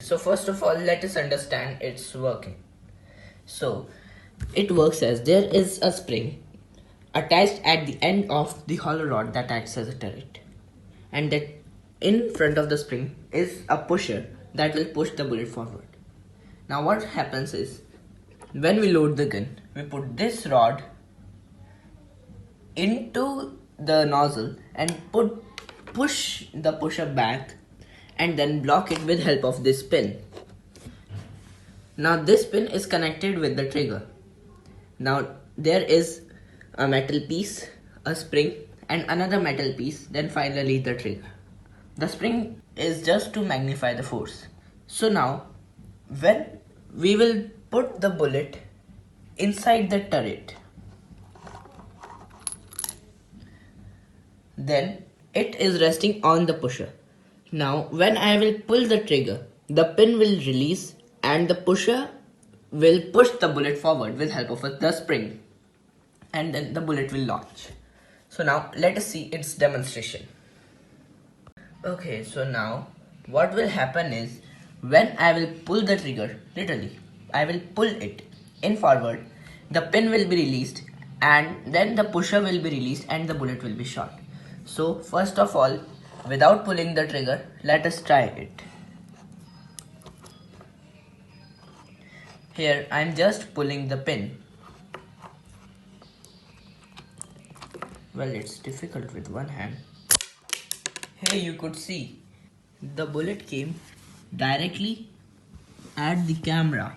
So first of all, let us understand its working. So it works as there is a spring attached at the end of the hollow rod that acts as a turret, and that in front of the spring is a pusher that will push the bullet forward. Now what happens is, when we load the gun, we put this rod into the nozzle and push the pusher back and then block it with help of this pin. Now this pin is connected with the trigger. Now there is a metal piece, a spring and another metal piece, then finally the trigger. The spring is just to magnify the force. So now when we will put the bullet inside the turret, then it is resting on the pusher. Now when I will pull the trigger, the pin will release and the pusher will push the bullet forward with help of the spring, and then the bullet will launch. So now let us see its demonstration. Okay, so now what will happen is, when I will pull the trigger, literally I will pull it in forward, the pin will be released and then the pusher will be released and the bullet will be shot. So first of all, without pulling the trigger, let us try it. Here I am just pulling the pin. Well, it's difficult with one hand. Here you could see the bullet came directly at the camera.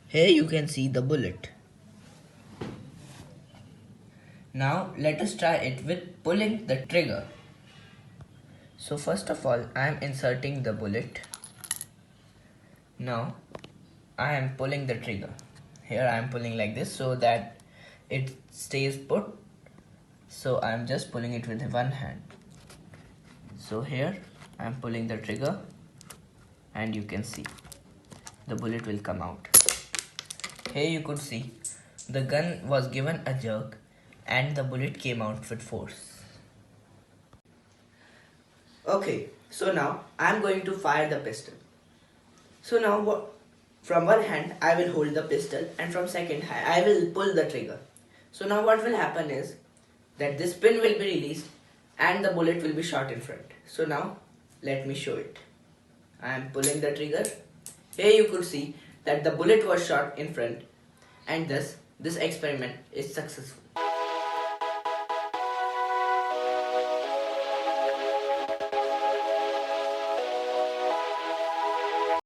Here you can see the bullet. Now let us try it with pulling the trigger. So first of all, I am inserting the bullet. Now I am pulling the trigger. Here I am pulling like this so that it stays put. So I am just pulling it with one hand. So here I am pulling the trigger and you can see the bullet will come out. Here you could see the gun was given a jerk and the bullet came out with force. Okay, so now I am going to fire the pistol. So now from one hand I will hold the pistol and from second hand I will pull the trigger. So now what will happen is that this pin will be released and the bullet will be shot in front. So now let me show it. I am pulling the trigger. Here you could see that the bullet was shot in front, and thus this experiment is successful.